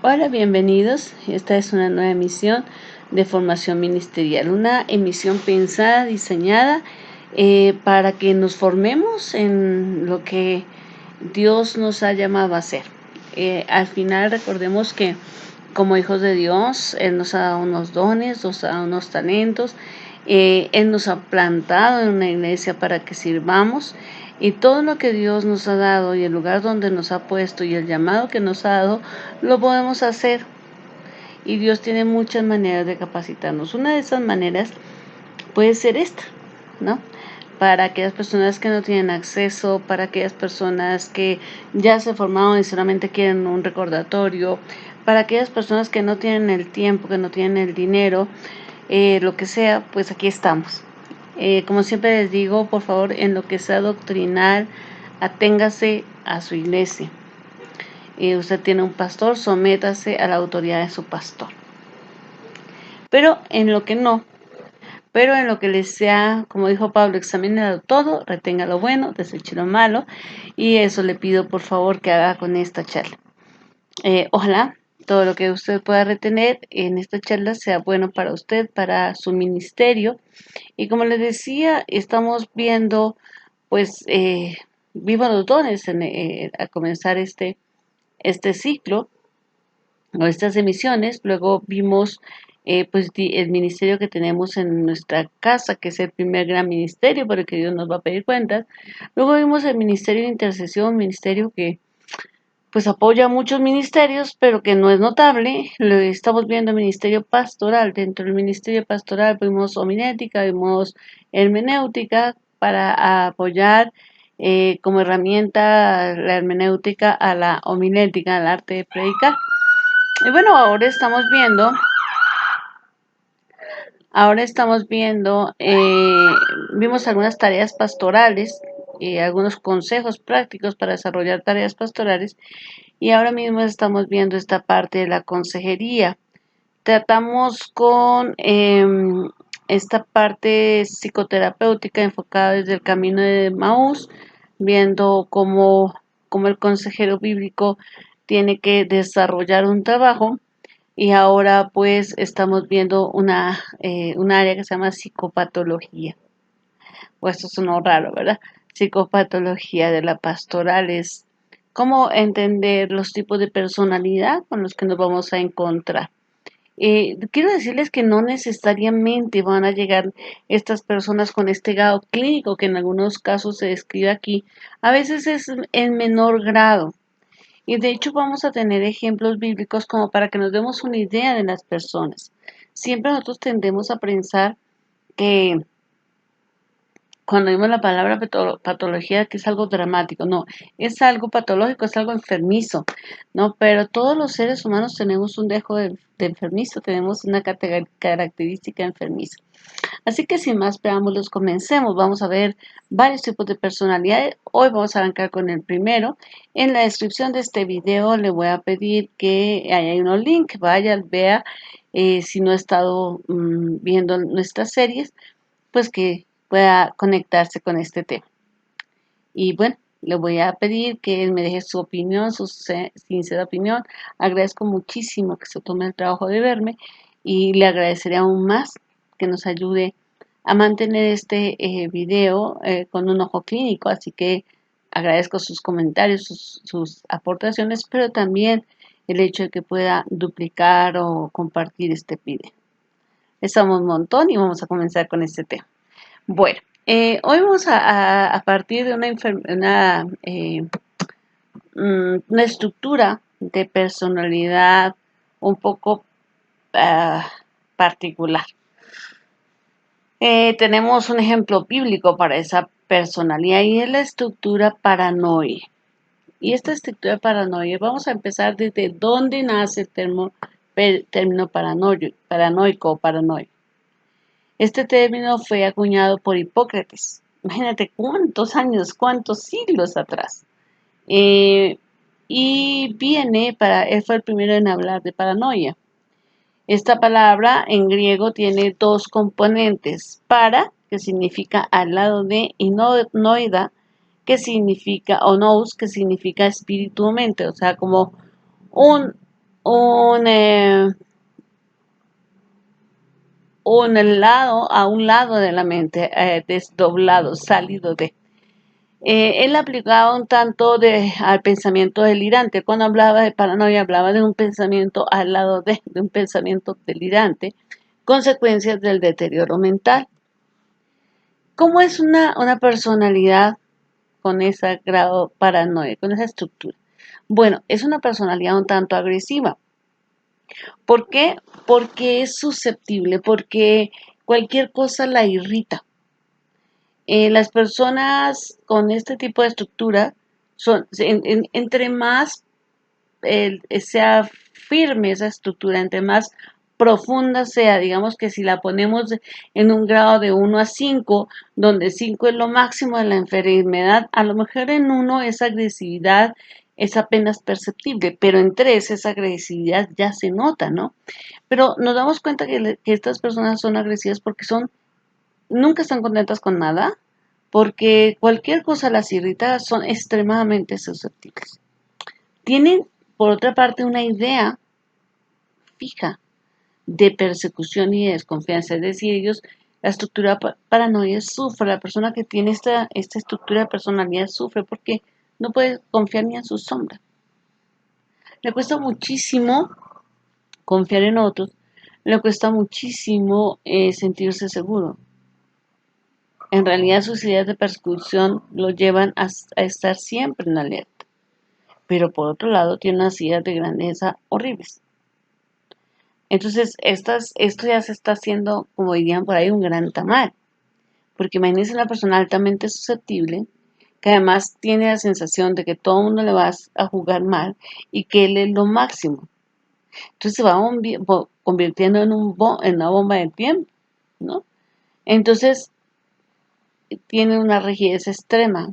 Hola, bienvenidos. Esta es una nueva emisión de Formación Ministerial, una emisión pensada, diseñada para que nos formemos en lo que Dios nos ha llamado a hacer. Al final recordemos que como hijos de Dios, Él nos ha dado unos dones, nos ha dado unos talentos, Él nos ha plantado en una iglesia para que sirvamos. Y todo lo que Dios nos ha dado y el lugar donde nos ha puesto y el llamado que nos ha dado, lo podemos hacer. Y Dios tiene muchas maneras de capacitarnos. Una de esas maneras puede ser esta, ¿no? Para aquellas personas que no tienen acceso, para aquellas personas que ya se formaron y solamente quieren un recordatorio, para aquellas personas que no tienen el tiempo, que no tienen el dinero, lo que sea, pues aquí estamos. Como siempre les digo, por favor, en lo que sea doctrinal, aténgase a su iglesia. Usted tiene un pastor, sométase a la autoridad de su pastor. Pero en lo que no, pero en lo que les sea, como dijo Pablo, examínalo todo, retenga lo bueno, deseche lo malo, y eso le pido por favor que haga con esta charla. Ojalá todo lo que usted pueda retener en esta charla sea bueno para usted, para su ministerio. Y como les decía, estamos viendo, pues, vivos los dones a comenzar este ciclo o estas emisiones. Luego vimos pues el ministerio que tenemos en nuestra casa, que es el primer gran ministerio por el que Dios nos va a pedir cuentas. Luego vimos el ministerio de intercesión, un ministerio que pues apoya a muchos ministerios, pero que no es notable. Lo estamos viendo el ministerio pastoral. Dentro del ministerio pastoral vimos homilética, vimos hermenéutica para apoyar como herramienta la hermenéutica a la homilética, al arte de predicar. Y bueno, ahora estamos viendo, vimos algunas tareas pastorales y algunos consejos prácticos para desarrollar tareas pastorales, y ahora mismo estamos viendo esta parte de la consejería. Tratamos con esta parte psicoterapéutica enfocada desde el camino de Maús, viendo cómo el consejero bíblico tiene que desarrollar un trabajo. Y ahora pues estamos viendo un área que se llama psicopatología. O esto sonó raro, ¿verdad? Psicopatología de la pastoral es cómo entender los tipos de personalidad con los que nos vamos a encontrar. Quiero decirles que no necesariamente van a llegar estas personas con este grado clínico que en algunos casos se describe aquí. A veces es en menor grado. Y de hecho vamos a tener ejemplos bíblicos como para que nos demos una idea de las personas. Siempre nosotros tendemos a pensar que cuando vimos la palabra patología, que es algo dramático, no, es algo patológico, es algo enfermizo, ¿no? Pero todos los seres humanos tenemos un dejo de enfermizo, tenemos una característica enfermiza. Así que sin más preámbulos, comencemos. Vamos a ver varios tipos de personalidades. Hoy vamos a arrancar con el primero. En la descripción de este video le voy a pedir que haya unos links, vaya, vea, si no ha estado viendo nuestras series, pues que pueda conectarse con este tema. Y bueno, le voy a pedir que él me deje su opinión, su sincera opinión. Agradezco muchísimo que se tome el trabajo de verme y le agradeceré aún más que nos ayude a mantener este video con un ojo clínico. Así que agradezco sus comentarios, sus aportaciones, pero también el hecho de que pueda duplicar o compartir este video. Estamos un montón y vamos a comenzar con este tema. Bueno, hoy vamos a partir de una estructura de personalidad un poco particular. Tenemos un ejemplo bíblico para esa personalidad y es la estructura paranoia. Y esta estructura paranoia, vamos a empezar desde dónde nace el término paranoico o paranoia. Este término fue acuñado por Hipócrates. Imagínate cuántos años, cuántos siglos atrás. Y él fue el primero en hablar de paranoia. Esta palabra en griego tiene dos componentes: para, que significa al lado de, y noida, que significa, o nous, que significa espíritu o mente, o sea, como un, eh, a un lado de la mente, desdoblado, salido de. Él aplicaba un tanto al pensamiento delirante. Cuando hablaba de paranoia, hablaba de un pensamiento al lado de un pensamiento delirante, consecuencias del deterioro mental. ¿Cómo es una personalidad con ese grado paranoia, con esa estructura? Bueno, es una personalidad un tanto agresiva. ¿Por qué? Porque es susceptible, porque cualquier cosa la irrita. Las personas con este tipo de estructura son, entre más sea firme esa estructura, entre más profunda sea, digamos que si la ponemos en un grado de 1 a 5, donde 5 es lo máximo de la enfermedad, a lo mejor en 1 esa agresividad es apenas perceptible, pero en 3 esa agresividad ya se nota, ¿no? Pero nos damos cuenta que estas personas son agresivas porque nunca están contentas con nada, porque cualquier cosa las irrita, son extremadamente susceptibles. Tienen, por otra parte, una idea fija de persecución y de desconfianza, es decir, ellos, la estructura paranoia sufre, la persona que tiene esta estructura de personalidad sufre porque no puede confiar ni en su sombra. Le cuesta muchísimo confiar en otros, le cuesta muchísimo sentirse seguro. En realidad sus ideas de persecución lo llevan a estar siempre en alerta, pero por otro lado tiene unas ideas de grandeza horribles. Entonces, esto ya se está haciendo, como dirían por ahí, un gran tamal, porque imagínense una persona altamente susceptible, que además tiene la sensación de que todo el mundo le va a jugar mal y que él es lo máximo. Entonces se va convirtiendo en una bomba de tiempo, ¿no? Entonces tiene una rigidez extrema.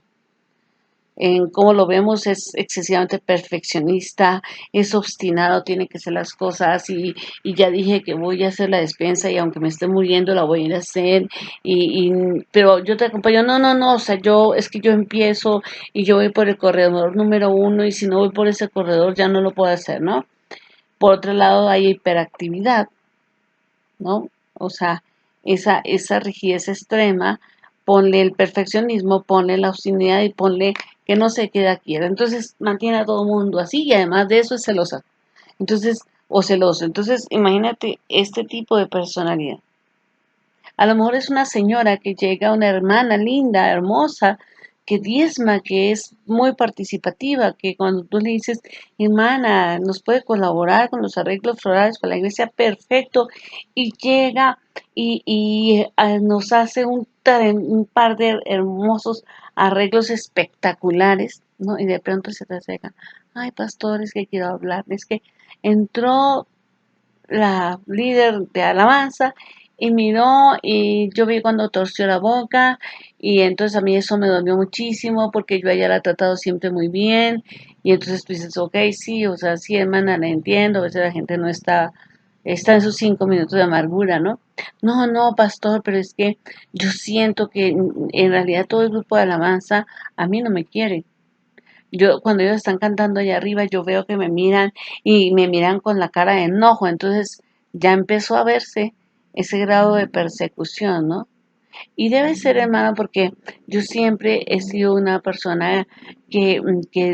En cómo lo vemos es excesivamente perfeccionista, es obstinado, tiene que hacer las cosas y ya dije que voy a hacer la despensa y aunque me esté muriendo la voy a ir a hacer pero yo te acompaño, no, o sea, es que yo empiezo y yo voy por el corredor número 1 y si no voy por ese corredor ya no lo puedo hacer, ¿no? Por otro lado hay hiperactividad, ¿no? O sea, esa rigidez extrema, ponle el perfeccionismo, ponle la obstinidad y ponle que no se queda quieta. Entonces mantiene a todo el mundo así y además de eso es celosa. Entonces, o celoso. Entonces, imagínate este tipo de personalidad. A lo mejor es una señora que llega, una hermana linda, hermosa, que diezma, que es muy participativa, que cuando tú le dices, hermana, nos puede colaborar con los arreglos florales para la iglesia, perfecto, y llega y nos hace un par de hermosos arreglos espectaculares, ¿no? Y de pronto se te acerca, ay, pastor, es que quiero hablar, es que entró la líder de alabanza y miró y yo vi cuando torció la boca y entonces a mí eso me dolió muchísimo porque yo a ella la he tratado siempre muy bien y entonces tú dices, ok, sí, o sea, sí, hermana, la entiendo, a veces la gente no está en sus 5 minutos de amargura, ¿no? No, pastor, pero es que yo siento que en realidad todo el grupo de alabanza a mí no me quiere. Yo, cuando ellos están cantando allá arriba, yo veo que me miran y me miran con la cara de enojo. Entonces ya empezó a verse ese grado de persecución, ¿no? Y debe ser, hermano, porque yo siempre he sido una persona que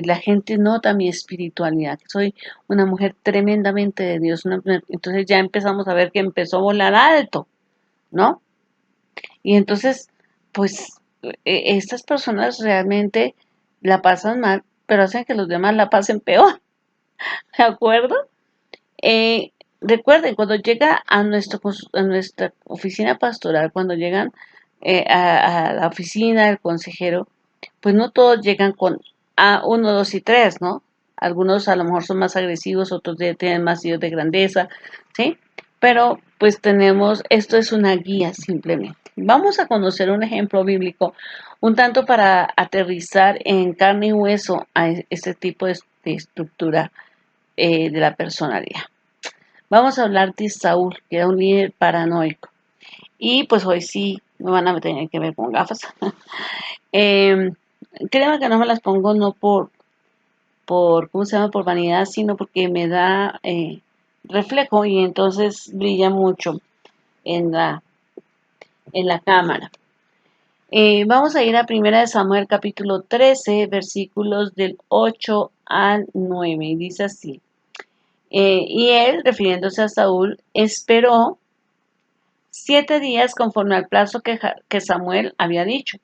la gente nota mi espiritualidad, que soy una mujer tremendamente de Dios. Entonces ya empezamos a ver que empezó a volar alto, ¿no? Y entonces, pues, estas personas realmente la pasan mal, pero hacen que los demás la pasen peor, ¿de acuerdo? Eh, Recuerden, cuando llega a nuestra oficina pastoral, cuando llegan a la oficina del consejero, pues no todos llegan con A1, 2 y 3, ¿no? Algunos a lo mejor son más agresivos, otros tienen más sentido de grandeza, ¿sí? Pero pues esto es una guía simplemente. Vamos a conocer un ejemplo bíblico, un tanto para aterrizar en carne y hueso a este tipo de estructura de la personalidad. Vamos a hablar de Saúl, que era un líder paranoico. Y pues hoy sí me van a tener que ver con gafas. eh, Créeme que no me las pongo no ¿cómo se llama? Por vanidad, sino porque me da reflejo y entonces brilla mucho en la cámara. Vamos a ir a 1 Samuel capítulo 13, versículos del 8 al 9. Y dice así. Y él, refiriéndose a Saúl, esperó 7 días conforme al plazo que Samuel había dicho.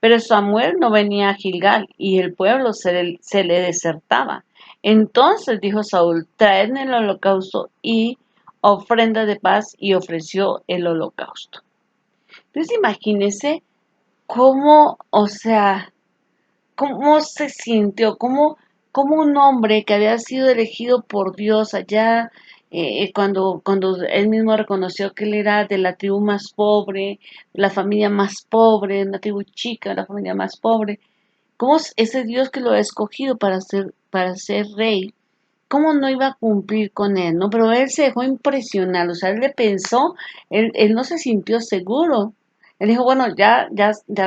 Pero Samuel no venía a Gilgal y el pueblo se le desertaba. Entonces dijo Saúl, traedme el holocausto y ofrenda de paz, y ofreció el holocausto. Entonces imagínense cómo, o sea, cómo se sintió, cómo un hombre que había sido elegido por Dios allá, cuando él mismo reconoció que él era de la tribu más pobre, la familia más pobre, una tribu chica, la familia más pobre, cómo ese Dios que lo ha escogido para ser rey, cómo no iba a cumplir con él, ¿no? Pero él se dejó impresionar, o sea, él le pensó, él no se sintió seguro. Él dijo, bueno, ya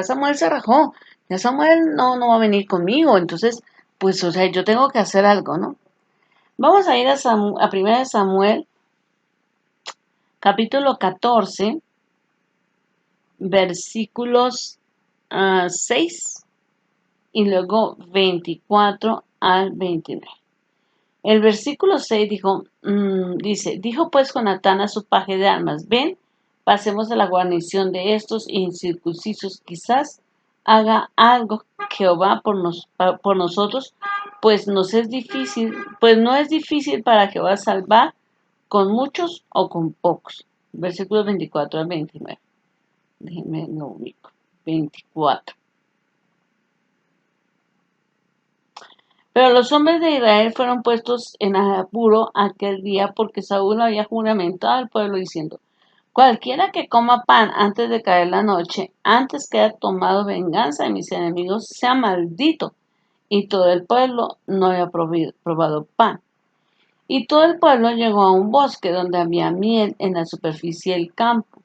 Samuel se rajó, ya Samuel no va a venir conmigo, entonces, pues, o sea, yo tengo que hacer algo, ¿no? Vamos a ir a 1 Samuel, capítulo 14, versículos 6 y luego 24 al 29. El versículo 6 dijo pues Jonatán a su paje de armas, ven, pasemos a la guarnición de estos incircuncisos, quizás haga algo Jehová por nosotros, pues no es difícil para Jehová salvar con muchos o con pocos. Versículos 24 al 29. Déjenme lo ubico. 24. Pero los hombres de Israel fueron puestos en apuro aquel día porque Saúl había juramentado al pueblo diciendo, cualquiera que coma pan antes de caer la noche, antes que haya tomado venganza de mis enemigos, sea maldito. Y todo el pueblo no había probado pan. Y todo el pueblo llegó a un bosque donde había miel en la superficie del campo.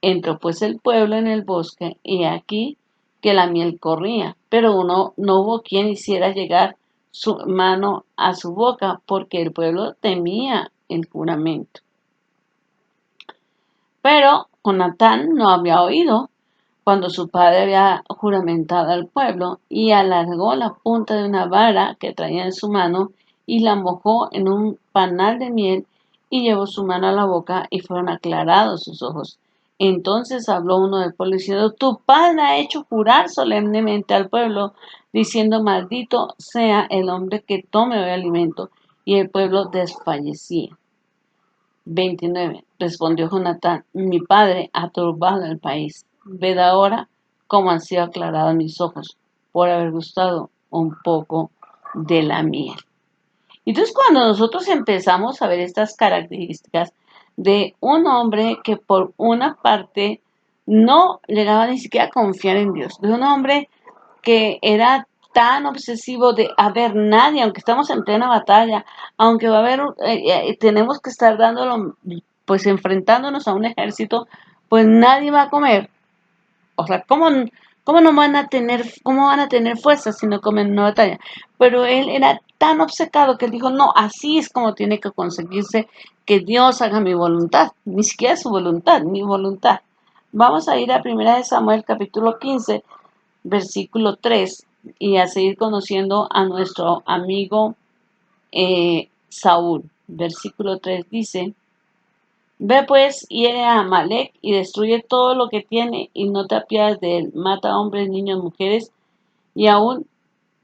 Entró pues el pueblo en el bosque, y aquí que la miel corría, pero no hubo quien hiciera llegar su mano a su boca, porque el pueblo temía el juramento. Pero Jonatán no había oído cuando su padre había juramentado al pueblo, y alargó la punta de una vara que traía en su mano, y la mojó en un panal de miel, y llevó su mano a la boca, y fueron aclarados sus ojos. Entonces habló uno del pueblo diciendo, tu padre ha hecho jurar solemnemente al pueblo, diciendo, maldito sea el hombre que tome hoy alimento. Y el pueblo desfallecía. 29. Respondió Jonatán, mi padre ha turbado el país. Ved ahora cómo han sido aclarados mis ojos por haber gustado un poco de la miel. Entonces, cuando nosotros empezamos a ver estas características de un hombre que por una parte no llegaba ni siquiera a confiar en Dios, de un hombre que era tan obsesivo de haber nadie, aunque estamos en plena batalla, aunque va a haber, tenemos que estar dándolo, pues enfrentándonos a un ejército, pues nadie va a comer. O sea, cómo van a tener fuerza si no comen una batalla? Pero él era tan obcecado que él dijo, no, así es como tiene que conseguirse que Dios haga mi voluntad, ni siquiera su voluntad, mi voluntad. Vamos a ir a 1 Samuel capítulo 15, versículo 3, y a seguir conociendo a nuestro amigo Saúl. Versículo 3 dice, ve pues, hiere a Amalek y destruye todo lo que tiene y no te apiades de él. Mata hombres, niños, mujeres y aún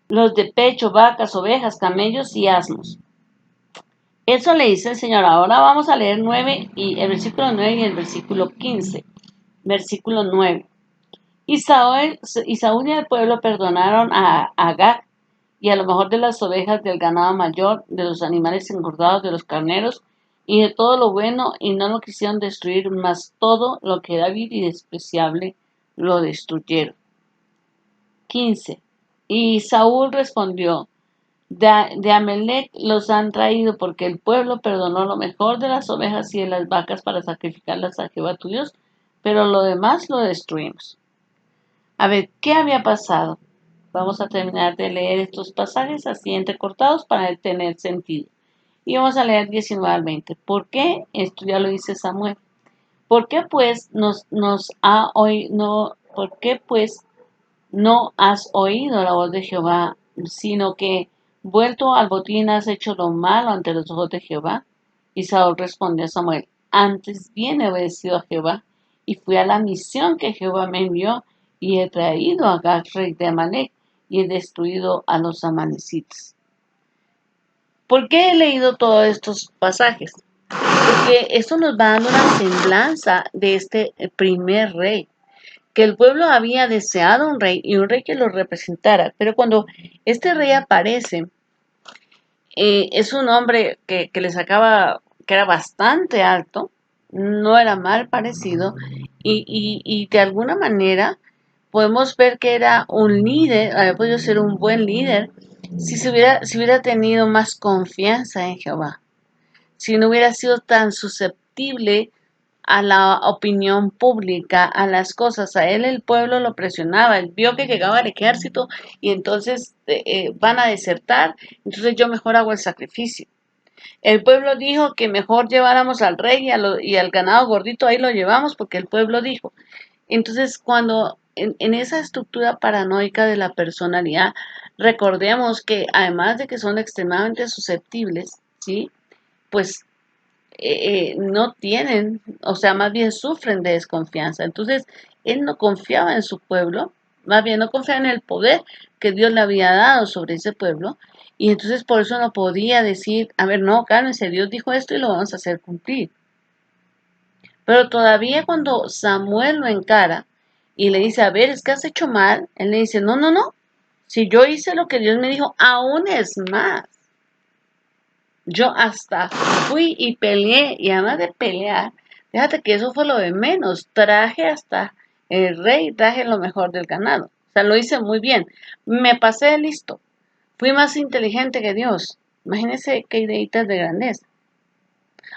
los de pecho, vacas, ovejas, camellos y asnos. Eso le dice el Señor. Ahora vamos a leer el versículo 9 y el versículo 15. Versículo 9. Y Saúl y el pueblo perdonaron a Agag y a lo mejor de las ovejas, del ganado mayor, de los animales engordados, de los carneros y de todo lo bueno, y no lo quisieron destruir, mas todo lo que era vil y despreciable lo destruyeron. 15. Y Saúl respondió, de Amalec los han traído, porque el pueblo perdonó lo mejor de las ovejas y de las vacas para sacrificarlas a Jehová tu Dios, pero lo demás lo destruimos. A ver, ¿qué había pasado? Vamos a terminar de leer estos pasajes así entrecortados para tener sentido. Y vamos a leer 19 al 20. ¿Por qué? Esto ya lo dice Samuel. ¿Por qué pues por qué pues no has oído la voz de Jehová, sino que vuelto al botín has hecho lo malo ante los ojos de Jehová? Y Saúl respondió a Samuel: Antes bien he obedecido a Jehová, y fui a la misión que Jehová me envió, y he traído a Agag, rey de Amalec, y he destruido a los amalecitas. ¿Por qué he leído todos estos pasajes? Porque esto nos va dando una semblanza de este primer rey, que el pueblo había deseado un rey y un rey que lo representara, pero cuando este rey aparece, es un hombre que le sacaba, que era bastante alto, no era mal parecido, y de alguna manera podemos ver que era un líder, había podido ser un buen líder, si hubiera tenido más confianza en Jehová, si no hubiera sido tan susceptible a la opinión pública, a las cosas. A él el pueblo lo presionaba, él vio que llegaba el ejército y entonces van a desertar, entonces yo mejor hago el sacrificio. El pueblo dijo que mejor lleváramos al rey y al ganado gordito, ahí lo llevamos porque el pueblo dijo. Entonces, cuando en esa estructura paranoica de la personalidad, recordemos que además de que son extremadamente susceptibles, ¿sí? Pues no tienen, o sea, más bien sufren de desconfianza. Entonces, él no confiaba en su pueblo, más bien no confiaba en el poder que Dios le había dado sobre ese pueblo. Y entonces por eso no podía decir, a ver, no, cálmense, Dios dijo esto y lo vamos a hacer cumplir. Pero todavía cuando Samuel lo encara y le dice, a ver, es que has hecho mal, él le dice, no, no, no, si yo hice lo que Dios me dijo, aún es más. Yo hasta fui y peleé, y además de pelear, fíjate que eso fue lo de menos. Traje hasta el rey, traje lo mejor del ganado. O sea, lo hice muy bien. Me pasé de listo. Fui más inteligente que Dios. Imagínense qué ideitas de grandeza.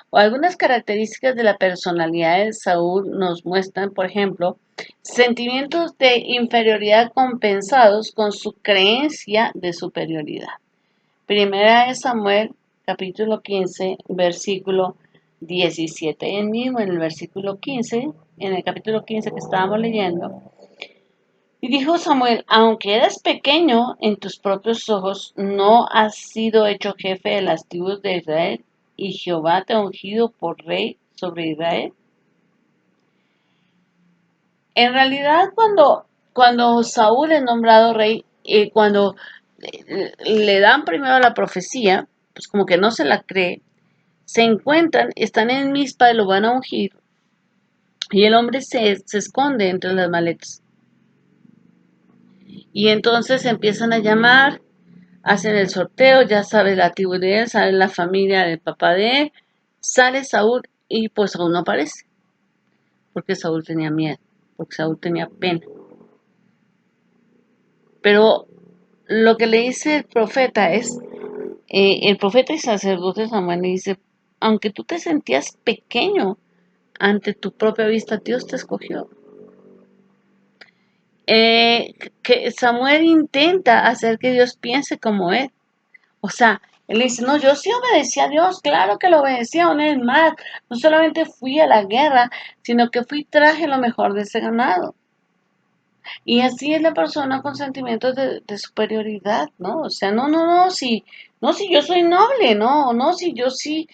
O algunas características de la personalidad de Saúl nos muestran, por ejemplo, sentimientos de inferioridad compensados con su creencia de superioridad. Primera de Samuel, capítulo 15, versículo 17. En mismo, en el versículo 15, en el capítulo 15 que estábamos leyendo, y dijo Samuel, aunque eras pequeño en tus propios ojos, no has sido hecho jefe de las tribus de Israel, y Jehová te ha ungido por rey sobre Israel. En realidad, cuando Saúl es nombrado rey, cuando le dan primero la profecía, pues como que no se la cree, se encuentran, están en Mizpa y lo van a ungir, y el hombre se esconde entre las maletas. Y entonces empiezan a llamar, hacen el sorteo, ya sabe la tribu de él, sale la familia del papá de él, sale Saúl y pues Saúl no aparece, porque Saúl tenía miedo, porque Saúl tenía pena. Pero lo que le dice el profeta es, el profeta y sacerdote Samuel le dice, aunque tú te sentías pequeño ante tu propia vista, Dios te escogió. Que Samuel intenta hacer que Dios piense como él. O sea, él dice, no, yo sí obedecía a Dios, claro que lo obedecía, una vez más. No solamente fui a la guerra, sino que fui y traje lo mejor de ese ganado. Y así es la persona con sentimientos de superioridad, ¿no? O sea, no, no, no, si yo soy noble, no, no, si yo sí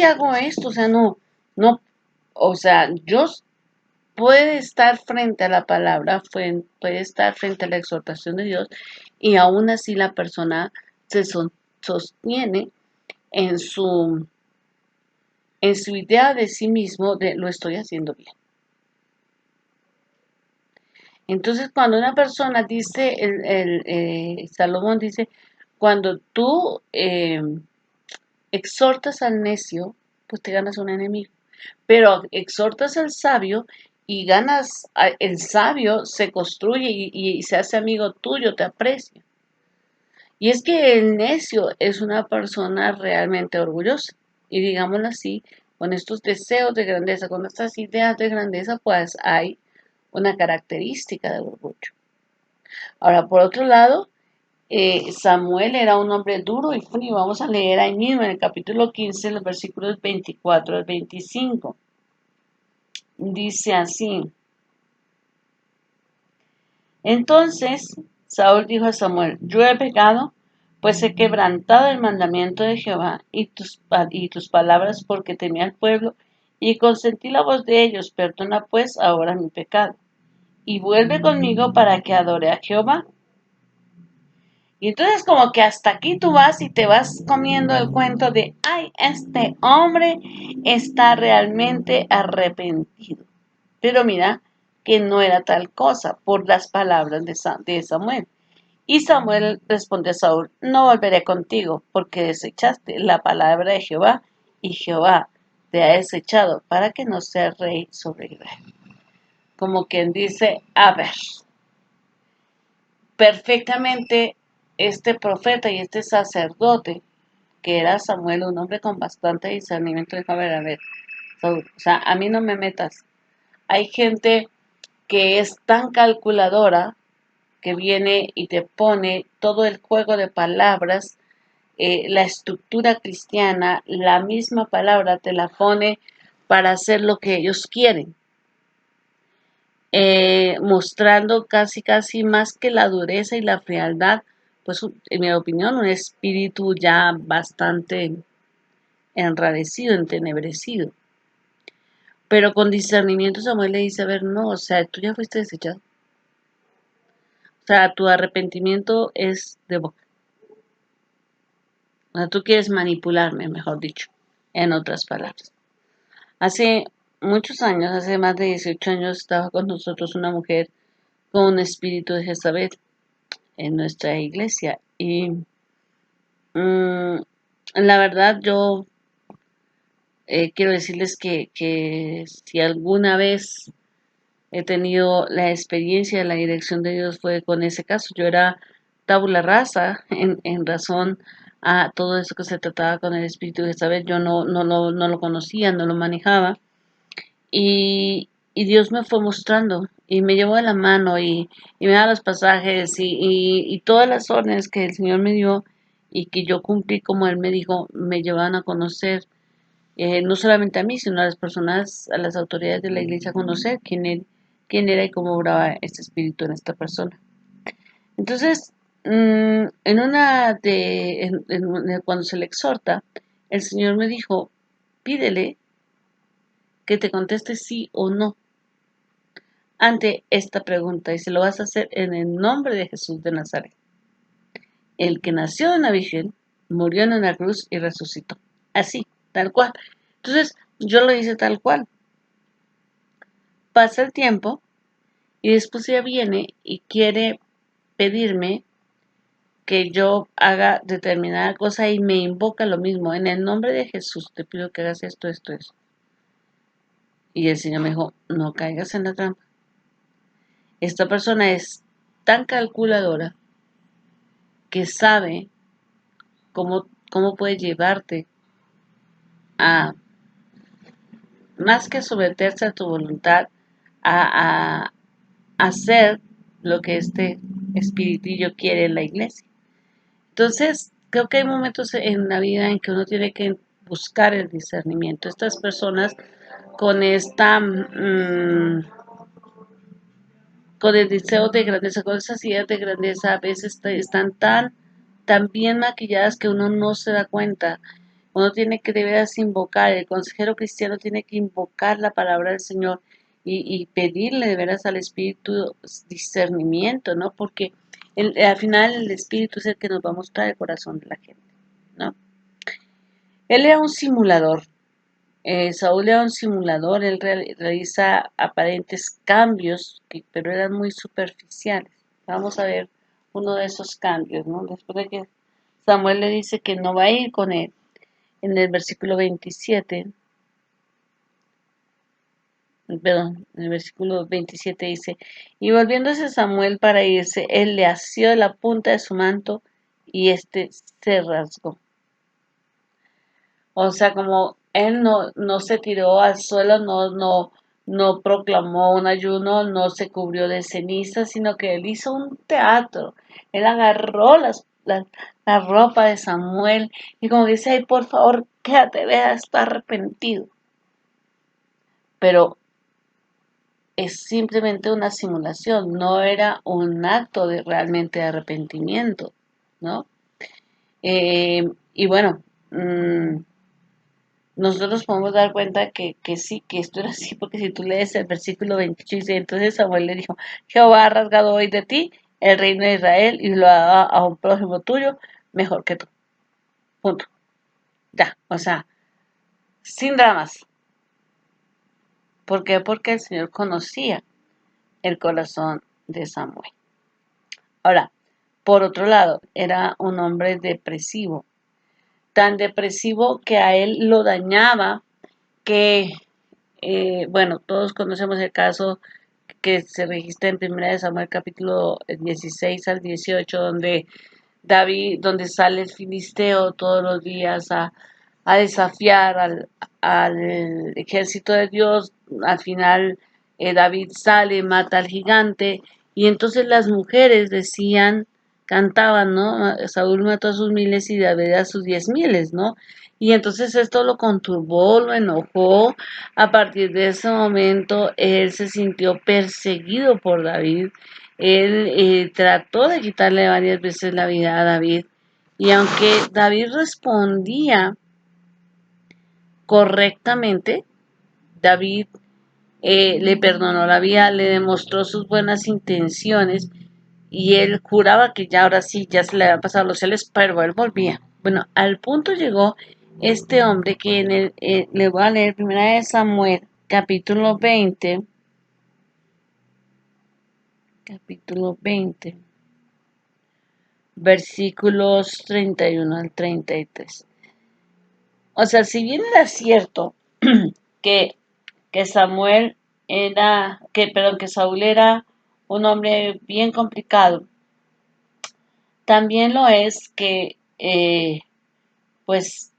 hago esto, o sea, no, no, o sea, yo puede estar frente a la palabra, puede estar frente a la exhortación de Dios, y aún así la persona se sostiene en en su idea de sí mismo de lo estoy haciendo bien. Entonces, cuando una persona dice, Salomón dice, cuando tú exhortas al necio, pues te ganas un enemigo. Pero exhortas al sabio y ganas, el sabio se construye y se hace amigo tuyo, te aprecia. Y es que el necio es una persona realmente orgullosa. Y digámoslo así, con estos deseos de grandeza, con estas ideas de grandeza, pues hay una característica del orgullo. Ahora, por otro lado, Samuel era un hombre duro y frío. Vamos a leer ahí mismo en el capítulo 15, los versículos 24 al 25. Dice así: Entonces Saúl dijo a Samuel: Yo he pecado, pues he quebrantado el mandamiento de Jehová y tus palabras, porque temí al pueblo y consentí la voz de ellos. Perdona pues ahora mi pecado y vuelve conmigo para que adore a Jehová. Y entonces como que hasta aquí tú vas y te vas comiendo el cuento de, ay, este hombre está realmente arrepentido. Pero mira que no era tal cosa por las palabras de Samuel. Y Samuel respondió a Saúl: No volveré contigo, porque desechaste la palabra de Jehová, y Jehová te ha desechado para que no seas rey sobre Israel. Como quien dice, a ver, perfectamente este profeta y este sacerdote, que era Samuel, un hombre con bastante discernimiento, dijo: a ver, Saúl, o sea, a mí no me metas. Hay gente que es tan calculadora que viene y te pone todo el juego de palabras, la estructura cristiana, la misma palabra te la pone para hacer lo que ellos quieren, mostrando casi más que la dureza y la frialdad, pues en mi opinión un espíritu ya bastante enrarecido, entenebrecido. Pero con discernimiento Samuel le dice: a ver, no, o sea, tú ya fuiste desechado. O sea, tu arrepentimiento es de boca. O sea, tú quieres manipularme, mejor dicho, en otras palabras. Hace muchos años, hace más de 18 años, estaba con nosotros una mujer con un espíritu de Jezabel en nuestra iglesia. Y la verdad, yo quiero decirles que si alguna vez he tenido la experiencia de la dirección de Dios fue con ese caso. Yo era tabula rasa en razón a todo eso que se trataba con el espíritu de Jezabel. Yo no lo conocía, no lo manejaba. Y Dios me fue mostrando y me llevó de la mano y me daba los pasajes y todas las órdenes que el Señor me dio y que yo cumplí como Él me dijo, me llevaban a conocer, no solamente a mí, sino a las personas, a las autoridades de la iglesia, a conocer quién era y cómo obraba este espíritu en esta persona. Entonces, cuando se le exhorta, el Señor me dijo: pídele que te conteste sí o no ante esta pregunta, y se lo vas a hacer en el nombre de Jesús de Nazaret, el que nació de una virgen, murió en una cruz y resucitó. Así, tal cual. Entonces, yo lo hice tal cual. Pasa el tiempo y después ella viene y quiere pedirme que yo haga determinada cosa y me invoca lo mismo. En el nombre de Jesús te pido que hagas esto, esto, esto. Y el Señor me dijo: no caigas en la trampa. Esta persona es tan calculadora que sabe cómo puede llevarte a, más que someterse a tu voluntad, a hacer lo que este espiritillo quiere en la iglesia. Entonces, creo que hay momentos en la vida en que uno tiene que buscar el discernimiento. Estas personas con con el deseo de grandeza, con esas ideas de grandeza, a veces están tan bien maquilladas que uno no se da cuenta. Uno tiene que de veras invocar, el consejero cristiano tiene que invocar la palabra del Señor y pedirle de veras al Espíritu discernimiento, ¿no? Porque al final el Espíritu es el que nos va a mostrar el corazón de la gente, ¿no? Él era un simulador. Saúl era un simulador, él realiza aparentes cambios, pero eran muy superficiales. Vamos a ver uno de esos cambios, ¿no? Después de que Samuel le dice que no va a ir con él, en el versículo 27, perdón, en el versículo 27 dice: y volviéndose Samuel para irse, él le asió de la punta de su manto y éste se rasgó. O sea, como él no se tiró al suelo, no no proclamó un ayuno, no se cubrió de ceniza, sino que él hizo un teatro. Él agarró la ropa de Samuel y como dice, ay, por favor, quédate, vea, está arrepentido. Pero es simplemente una simulación, no era un acto de realmente de arrepentimiento, ¿no? Y bueno, nosotros podemos dar cuenta que sí, que esto era así, porque si tú lees el versículo 28 dice, entonces Samuel le dijo, Jehová ha rasgado hoy de ti el reino de Israel y lo ha dado a un prójimo tuyo mejor que tú. Punto. Ya, o sea, sin dramas. ¿Por qué? Porque el Señor conocía el corazón de Samuel. Ahora, por otro lado, era un hombre depresivo, tan depresivo que a él lo dañaba que, bueno, todos conocemos el caso que se registra en 1 Samuel capítulo 16 al 18, donde donde sale el filisteo todos los días a desafiar al ejército de Dios. Al final David sale, mata al gigante y entonces las mujeres decían, cantaban, ¿no? Saúl mató a sus miles y David a sus 10,000, ¿no? Y entonces esto lo conturbó, lo enojó. A partir de ese momento él se sintió perseguido por David. Él trató de quitarle varias veces la vida a David. Y aunque David respondía correctamente, David le perdonó la vida, le demostró sus buenas intenciones y él juraba que ya ahora sí, ya se le habían pasado los celos, pero él volvía. Bueno, al punto llegó este hombre que le voy a leer 1 Samuel, capítulo 20, versículos 31 al 33. O sea, si bien era cierto que, que Samuel perdón, que Saúl era un hombre bien complicado, también lo es que pues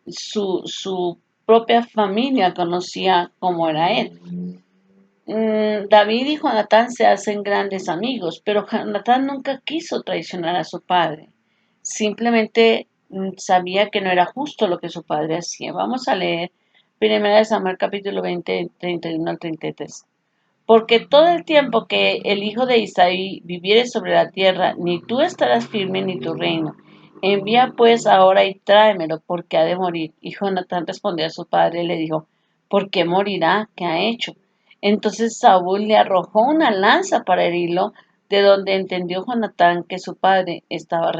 su propia familia conocía cómo era él. David y Jonatán se hacen grandes amigos, pero Jonatán nunca quiso traicionar a su padre. Simplemente sabía que no era justo lo que su padre hacía. Vamos a leer 1 Samuel capítulo 20, 31 al 33. Porque todo el tiempo que el hijo de Isaí viviere sobre la tierra, ni tú estarás firme ni tu reino. Envía pues ahora y tráemelo, porque ha de morir. Y Jonatán respondió a su padre y le dijo, ¿por qué morirá? ¿Qué ha hecho? Entonces Saúl le arrojó una lanza para herirlo, de donde entendió Jonatán que su padre estaba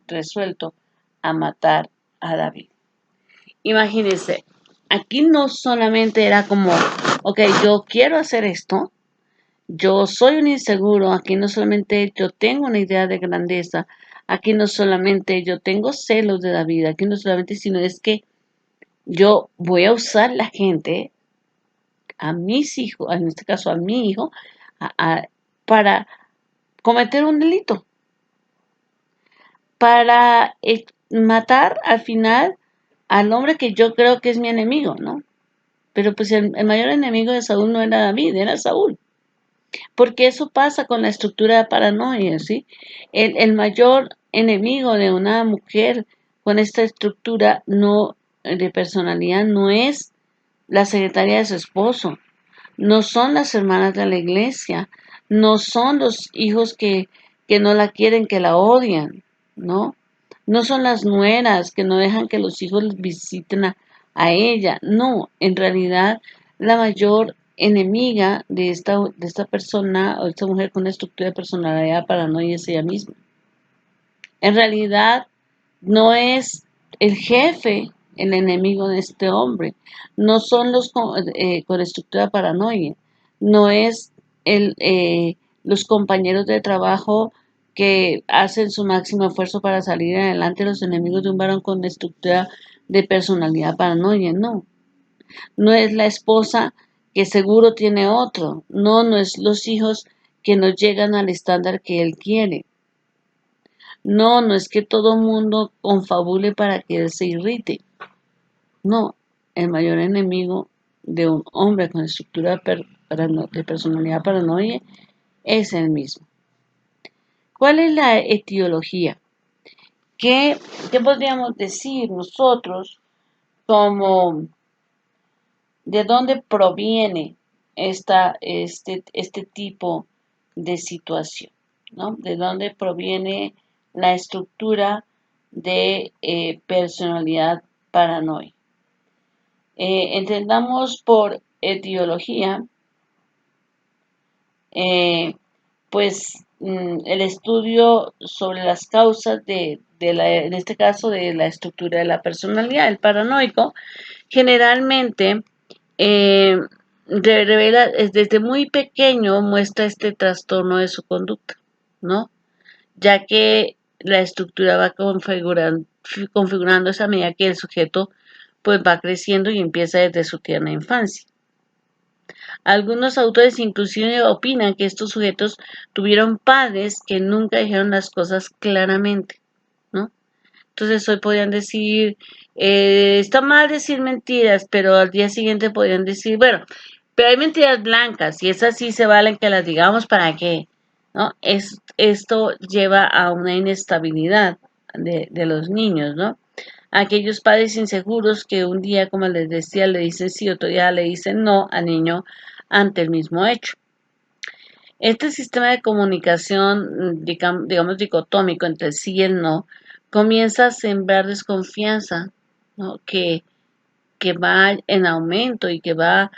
resuelto a matar a David. Imagínense, aquí no solamente era como, ok, yo quiero hacer esto, yo soy un inseguro, aquí no solamente yo tengo una idea de grandeza, aquí no solamente yo tengo celos de David, aquí no solamente, sino es que yo voy a usar la gente, a mis hijos, en este caso a mi hijo, a- a- para cometer un delito, para matar al final al hombre que yo creo que es mi enemigo, ¿no? Pero pues el mayor enemigo de Saúl no era David, era Saúl. Porque eso pasa con la estructura de paranoia, ¿sí? El mayor enemigo de una mujer con esta estructura no, de personalidad no es la secretaria de su esposo, no son las hermanas de la iglesia, no son los hijos que no la quieren, que la odian, ¿no? No son las nueras que no dejan que los hijos les visiten a ella, no, en realidad la mayor enemiga de esta persona o esta mujer con una estructura de personalidad paranoia es ella misma. En realidad no es el jefe el enemigo de este hombre, no son los con estructura paranoia, no es los compañeros de trabajo que hacen su máximo esfuerzo para salir adelante, los enemigos de un varón con estructura de personalidad paranoia, no. No es la esposa que seguro tiene otro, no, no es los hijos que no llegan al estándar que él quiere. No, no es que todo mundo confabule para que él se irrite. No, el mayor enemigo de un hombre con estructura de personalidad paranoide es el mismo. ¿Cuál es la etiología? ¿Qué podríamos decir nosotros como de dónde proviene este tipo de situación? ¿No? ¿De dónde proviene la estructura de personalidad paranoide? Entendamos por etiología, eh, pues el estudio sobre las causas en este caso, de la estructura de la personalidad. El paranoico generalmente revela, desde muy pequeño muestra este trastorno de su conducta, ¿no? Ya que la estructura va configurándose a medida que el sujeto pues va creciendo y empieza desde su tierna infancia. Algunos autores inclusive opinan que estos sujetos tuvieron padres que nunca dijeron las cosas claramente, ¿no? Entonces hoy podrían decir, está mal decir mentiras, pero al día siguiente podrían decir, bueno, pero hay mentiras blancas y esas sí se valen que las digamos para qué, ¿no? Esto lleva a una inestabilidad de los niños, ¿no? Aquellos padres inseguros que un día, como les decía, le dicen sí, otro día le dicen no al niño ante el mismo hecho. Este sistema de comunicación, digamos, dicotómico entre el sí y el no, comienza a sembrar desconfianza, ¿no? que va en aumento y que va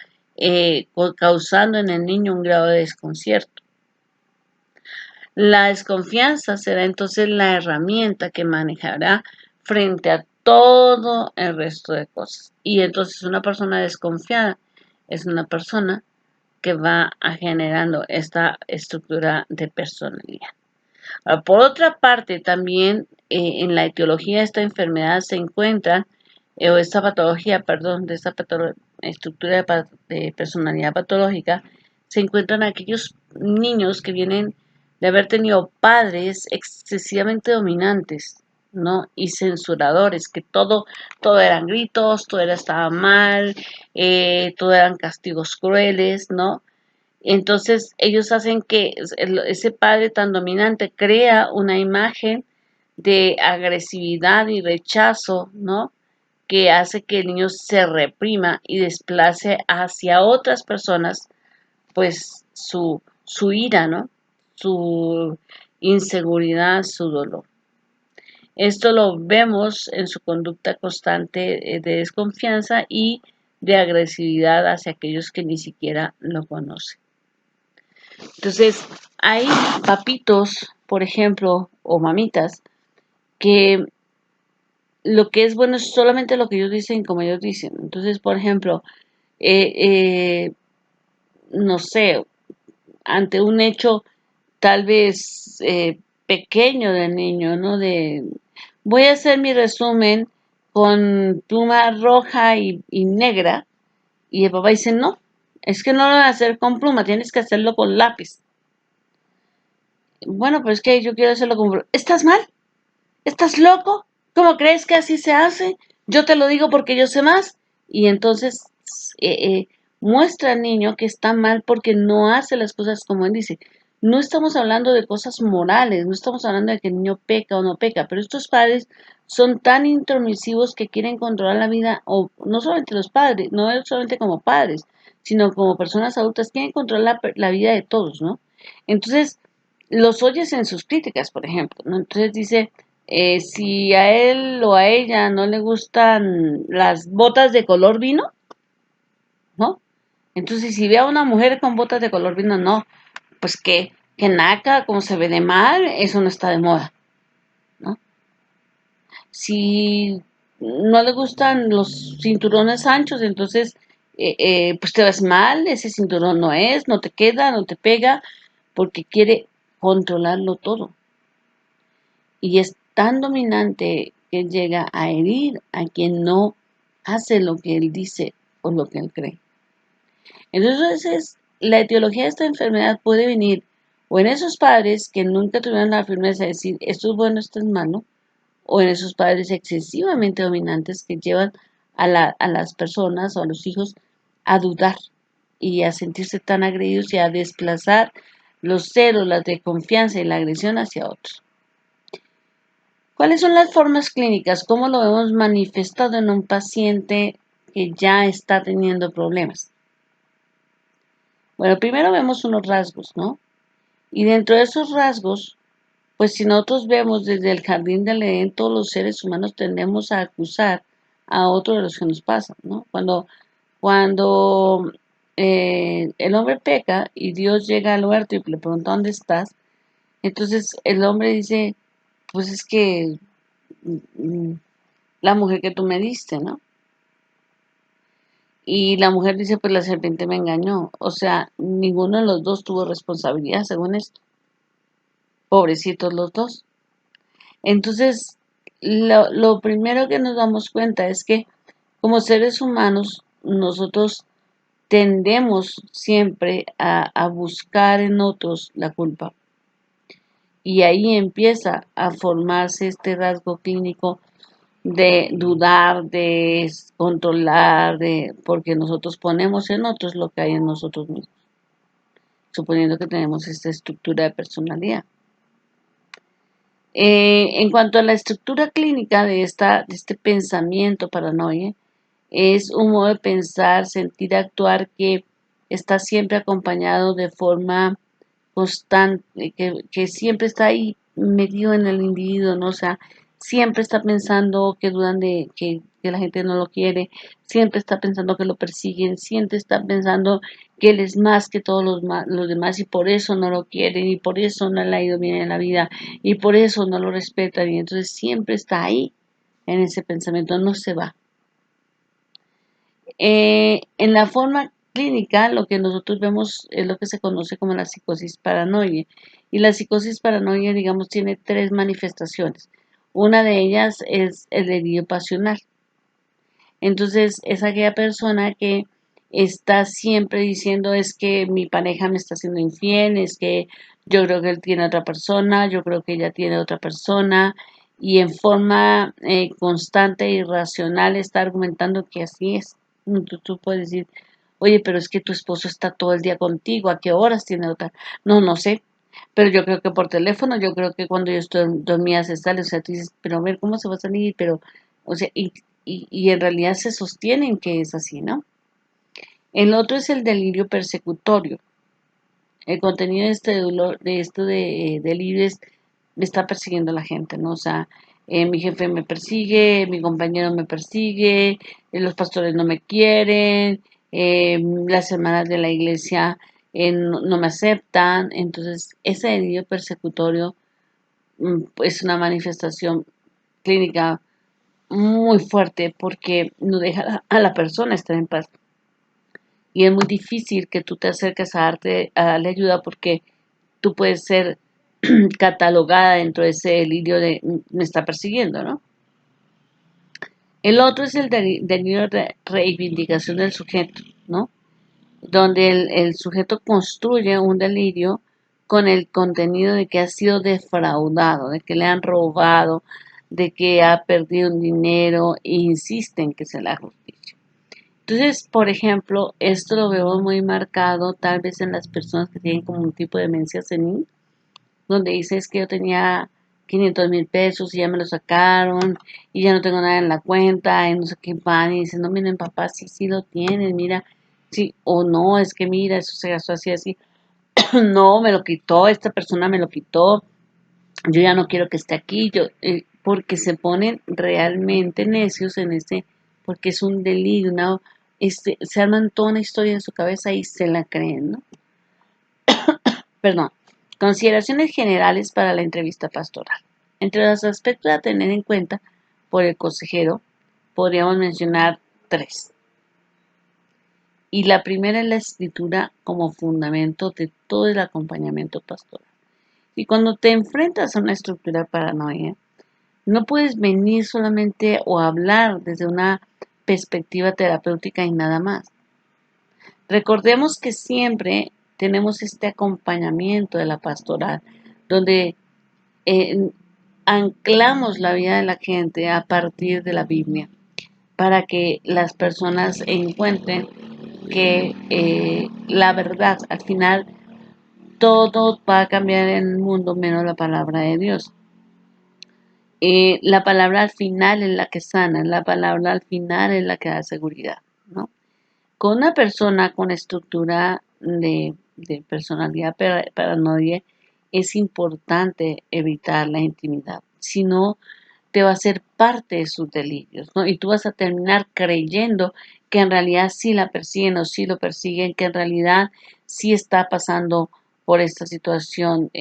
causando en el niño un grado de desconcierto. La desconfianza será entonces la herramienta que manejará frente a todo el resto de cosas. Y entonces una persona desconfiada es una persona que va generando esta estructura de personalidad. Por otra parte, también en la etiología de esta enfermedad se encuentra, o esta patología, perdón, de esta estructura de personalidad patológica, se encuentran aquellos niños que vienen de haber tenido padres excesivamente dominantes, ¿no? Y censuradores, que todo eran gritos, estaba mal, todo eran castigos crueles, ¿no? Entonces ellos hacen que ese padre tan dominante crea una imagen de agresividad y rechazo, ¿no? Que hace que el niño se reprima y desplace hacia otras personas, pues su ira, ¿no? Su inseguridad, su dolor. Esto lo vemos en su conducta constante de desconfianza y de agresividad hacia aquellos que ni siquiera lo conocen. Entonces, hay papitos, por ejemplo, o mamitas, que lo que es bueno es solamente lo que ellos dicen como ellos dicen. Entonces, por ejemplo, eh, eh, no sé, ante un hecho tal vez pequeño del niño, ¿no? Voy a hacer mi resumen con pluma roja y negra, y el papá dice, no, es que no lo voy a hacer con pluma, tienes que hacerlo con lápiz. Bueno, pero es que yo quiero hacerlo con... ¿Estás mal? ¿Estás loco? ¿Cómo crees que así se hace? Yo te lo digo porque yo sé más. Y entonces eh, eh, muestra al niño que está mal porque no hace las cosas como él dice. No estamos hablando de cosas morales, no estamos hablando de que el niño peca o no peca, pero estos padres son tan intromisivos que quieren controlar la vida, o no solamente los padres, no solamente como padres, sino como personas adultas, quieren controlar la vida de todos, ¿no? Entonces, los oyes en sus críticas, por ejemplo, ¿no? Entonces dice, si a él o a ella no le gustan las botas de color vino, ¿no? Entonces, si ve a una mujer con botas de color vino, no, pues que naca, como se ve de mal, eso no está de moda, ¿no? Si no le gustan los cinturones anchos, entonces, pues te ves mal, ese cinturón no es, no te queda, no te pega, porque quiere controlarlo todo. Y es tan dominante que llega a herir a quien no hace lo que él dice o lo que él cree. Entonces, la etiología de esta enfermedad puede venir o en esos padres que nunca tuvieron la firmeza de decir esto es bueno, esto es malo, o en esos padres excesivamente dominantes que llevan a las personas o a los hijos a dudar y a sentirse tan agredidos y a desplazar los celos, las de confianza y la agresión hacia otros. ¿Cuáles son las formas clínicas? ¿Cómo lo hemos manifestado en un paciente que ya está teniendo problemas? Bueno, primero vemos unos rasgos, ¿no? Y dentro de esos rasgos, pues si nosotros vemos desde el jardín del Edén, todos los seres humanos tendemos a acusar a otro de los que nos pasan, ¿no? Cuando el hombre peca y Dios llega al huerto y le pregunta ¿dónde estás? Entonces el hombre dice, pues es que mm, la mujer que tú me diste, ¿no? Y la mujer dice, pues la serpiente me engañó. O sea, ninguno de los dos tuvo responsabilidad, según esto. Pobrecitos los dos. Entonces, lo primero que nos damos cuenta es que como seres humanos, nosotros tendemos siempre a buscar en otros la culpa. Y ahí empieza a formarse este rasgo clínico de dudar, de controlar, porque nosotros ponemos en otros lo que hay en nosotros mismos, suponiendo que tenemos esta estructura de personalidad. En cuanto a la estructura clínica de este pensamiento paranoide, es un modo de pensar, sentir, actuar que está siempre acompañado de forma constante, que siempre está ahí metido en el individuo, ¿no? O sea, siempre está pensando que dudan de que la gente no lo quiere, siempre está pensando que lo persiguen, siempre está pensando que él es más que todos los demás y por eso no lo quieren y por eso no le ha ido bien en la vida y por eso no lo respetan y entonces siempre está ahí en ese pensamiento, no se va. En la forma clínica, lo que nosotros vemos es lo que se conoce como la psicosis paranoide. Y la psicosis paranoide, digamos, tiene tres manifestaciones. Una de ellas es el delirio pasional. Entonces, es aquella persona que está siempre diciendo es que mi pareja me está haciendo infiel, es que yo creo que él tiene otra persona, yo creo que ella tiene otra persona, y en forma constante e irracional está argumentando que así es. Tú puedes decir, oye, pero es que tu esposo está todo el día contigo, ¿a qué horas tiene otra? No, no sé, pero yo creo que por teléfono, yo creo que cuando yo estoy dormida se sale, o sea, tú dices, pero a ver, ¿cómo se va a salir? Pero, o sea, y en realidad se sostienen que es así, ¿no? El otro es el delirio persecutorio. El contenido de este delirio es, me está persiguiendo la gente, ¿no? O sea, mi jefe me persigue, mi compañero me persigue, los pastores no me quieren, las hermanas de la iglesia no me aceptan. Entonces, ese delirio persecutorio es una manifestación clínica muy fuerte porque no deja a la persona estar en paz. Y es muy difícil que tú te acerques a darle ayuda porque tú puedes ser catalogada dentro de ese delirio de me está persiguiendo, ¿no? El otro es el delirio de reivindicación del sujeto, ¿no? Donde el sujeto construye un delirio con el contenido de que ha sido defraudado, de que le han robado, de que ha perdido un dinero e insiste en que se le haga justicia. Entonces, por ejemplo, esto lo veo muy marcado tal vez en las personas que tienen como un tipo de demencia senil, donde dices que yo tenía 500,000 pesos y ya me lo sacaron y ya no tengo nada en la cuenta y no sé qué van y dicen, no, miren papá, sí, sí lo tienes, mira, sí, o no, es que mira, eso se gastó así, así, no, me lo quitó, esta persona me lo quitó, yo ya no quiero que esté aquí, porque se ponen realmente necios en porque es un delirio, se arman toda una historia en su cabeza y se la creen, ¿no? Perdón. Consideraciones generales para la entrevista pastoral. Entre los aspectos a tener en cuenta por el consejero, podríamos mencionar tres. Y la primera es la escritura como fundamento de todo el acompañamiento pastoral. Y cuando te enfrentas a una estructura paranoia, no puedes venir solamente o hablar desde una perspectiva terapéutica y nada más. Recordemos que siempre tenemos este acompañamiento de la pastoral, donde eh, anclamos la vida de la gente a partir de la Biblia, para que las personas encuentren que la verdad, al final, todo va a cambiar en el mundo menos la palabra de Dios. La palabra al final es la que sana, la palabra al final es la que da seguridad, ¿no? Con una persona con estructura de personalidad paranoide es importante evitar la intimidad, si no te va a ser parte de sus delirios, ¿no? Y tú vas a terminar creyendo que en realidad sí la persiguen o sí lo persiguen, que en realidad sí está pasando por esta situación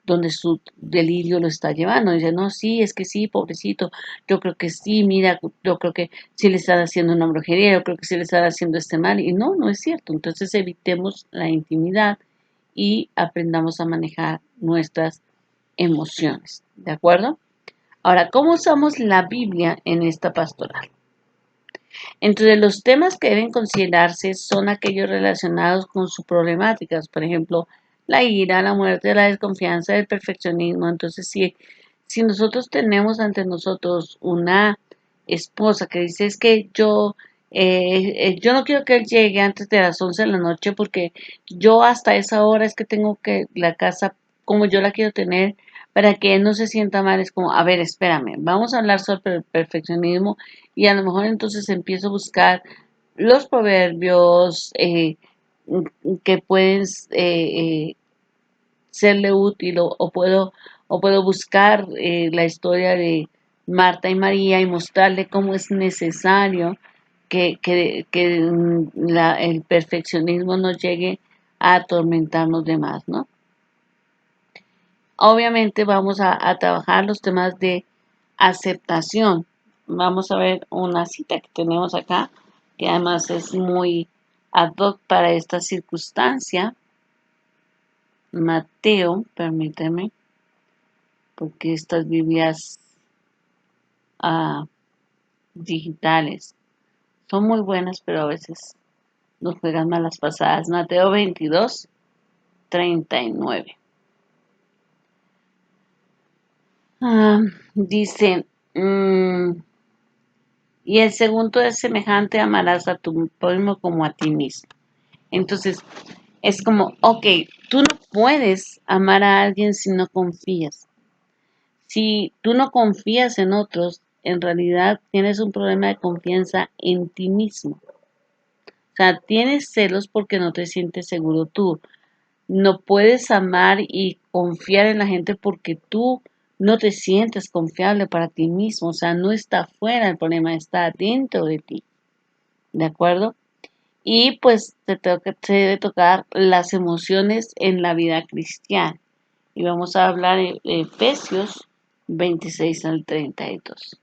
donde su delirio lo está llevando. Dice, no, sí, es que sí, pobrecito, yo creo que sí, mira, yo creo que sí le están haciendo una brujería, yo creo que sí le están haciendo este mal, y no, no es cierto. Entonces evitemos la intimidad y aprendamos a manejar nuestras emociones, ¿de acuerdo? Ahora, ¿cómo usamos la Biblia en esta pastoral? Entre los temas que deben considerarse son aquellos relacionados con sus problemáticas, por ejemplo, la ira, la muerte, la desconfianza, el perfeccionismo. Entonces, si nosotros tenemos ante nosotros una esposa que dice es que yo no quiero que él llegue antes de las 11 de la noche porque yo hasta esa hora es que tengo que la casa como yo la quiero tener para que él no se sienta mal, es como, a ver, espérame, vamos a hablar sobre el perfeccionismo y a lo mejor entonces empiezo a buscar los proverbios que pueden serle útil o puedo buscar la historia de Marta y María y mostrarle cómo es necesario que el perfeccionismo nos llegue a atormentarnos de más, ¿no? Obviamente vamos a trabajar los temas de aceptación. Vamos a ver una cita que tenemos acá, que además es muy ad hoc para esta circunstancia. Mateo, permíteme, porque estas Biblias ah, digitales son muy buenas, pero a veces nos juegan malas pasadas. Mateo 22:39. Dice, y el segundo es semejante, amarás a tu prójimo como a ti mismo. Entonces, es como, ok, tú no puedes amar a alguien si no confías. Si tú no confías en otros, en realidad tienes un problema de confianza en ti mismo. O sea, tienes celos porque no te sientes seguro tú. No puedes amar y confiar en la gente porque tú no te sientes confiable para ti mismo. O sea, no está fuera el problema, está dentro de ti. ¿De acuerdo? Y pues se debe tocar las emociones en la vida cristiana. Y vamos a hablar de Efesios 26 al 32.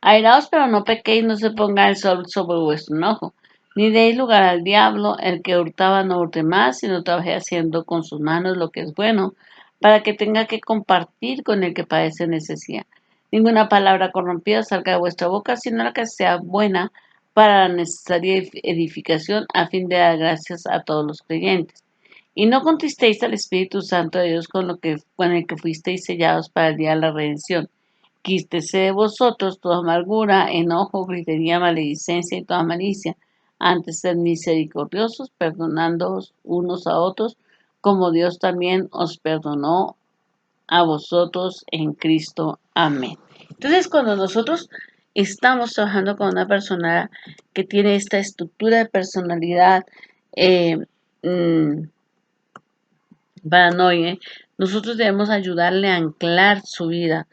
Airaos, pero no pequéis, no se ponga el sol sobre vuestro enojo, ni deis lugar al diablo, el que hurtaba no hurte más, sino trabaje haciendo con sus manos lo que es bueno, para que tenga que compartir con el que padece necesidad. Ninguna palabra corrompida salga de vuestra boca, sino la que sea buena para la necesaria edificación, a fin de dar gracias a todos los creyentes. Y no contristéis al Espíritu Santo de Dios con el que fuisteis sellados para el día de la redención. Quítese de vosotros toda amargura, enojo, gritería, maledicencia y toda malicia. Antes sed misericordiosos, perdonándoos unos a otros, como Dios también os perdonó a vosotros en Cristo. Amén. Entonces, cuando nosotros estamos trabajando con una persona que tiene esta estructura de personalidad eh, mm, paranoide, nosotros debemos ayudarle a anclar su vida.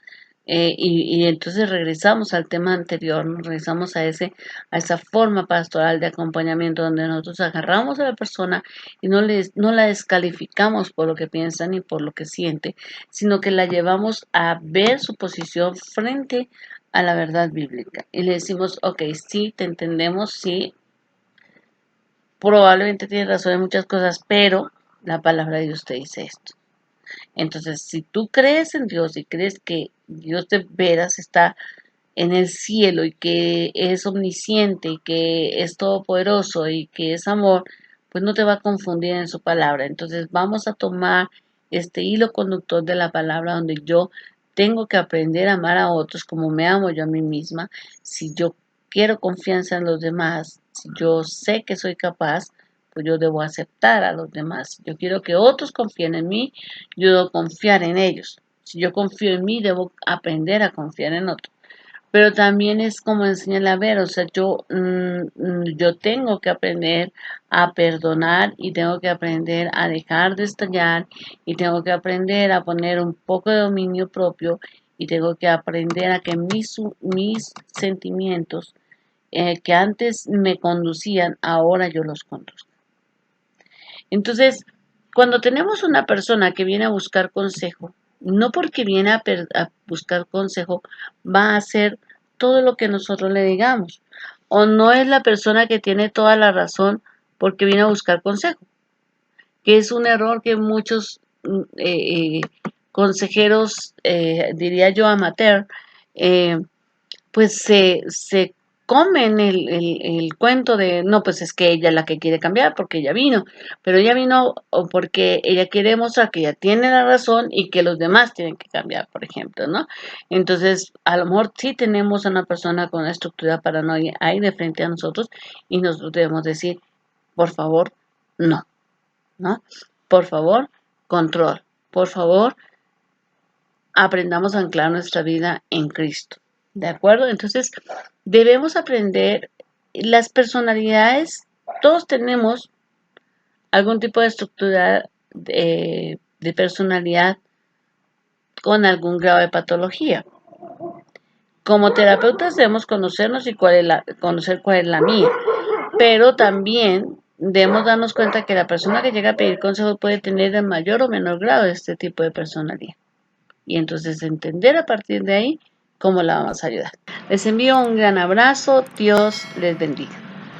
Y entonces regresamos al tema anterior, nos regresamos a esa forma pastoral de acompañamiento donde nosotros agarramos a la persona y no la descalificamos por lo que piensa ni por lo que siente, sino que la llevamos a ver su posición frente a la verdad bíblica. Y le decimos, ok, sí, te entendemos, sí, probablemente tienes razón en muchas cosas, pero la palabra de Dios te dice esto. Entonces, si tú crees en Dios y crees que Dios de veras está en el cielo y que es omnisciente y que es todopoderoso y que es amor, pues no te va a confundir en su palabra. Entonces, vamos a tomar este hilo conductor de la palabra donde yo tengo que aprender a amar a otros como me amo yo a mí misma. Si yo quiero confianza en los demás, si yo sé que soy capaz, pues yo debo aceptar a los demás. Si yo quiero que otros confíen en mí, yo debo confiar en ellos. Si yo confío en mí, debo aprender a confiar en otros. Pero también es como enseñarle a ver, o sea, yo tengo que aprender a perdonar y tengo que aprender a dejar de estallar y tengo que aprender a poner un poco de dominio propio y tengo que aprender a que mis sentimientos que antes me conducían, ahora yo los conduzco. Entonces, cuando tenemos una persona que viene a buscar consejo, no porque viene a buscar consejo va a hacer todo lo que nosotros le digamos. O no es la persona que tiene toda la razón porque viene a buscar consejo, que es un error que muchos consejeros, diría yo, amateur, eh, pues se comen el cuento de, no, pues es que ella es la que quiere cambiar porque ella vino, pero ella vino o porque ella quiere mostrar que ella tiene la razón y que los demás tienen que cambiar, por ejemplo, ¿no? Entonces, a lo mejor sí tenemos a una persona con una estructura paranoia ahí de frente a nosotros y nosotros debemos decir, por favor, no, ¿no? Por favor, control. Por favor, aprendamos a anclar nuestra vida en Cristo. ¿De acuerdo? Entonces, debemos aprender las personalidades. Todos tenemos algún tipo de estructura de personalidad con algún grado de patología. Como terapeutas debemos conocernos y conocer cuál es la mía, pero también debemos darnos cuenta que la persona que llega a pedir consejo puede tener en mayor o menor grado este tipo de personalidad. Y entonces entender a partir de ahí cómo la vamos a ayudar. Les envío un gran abrazo. Dios les bendiga.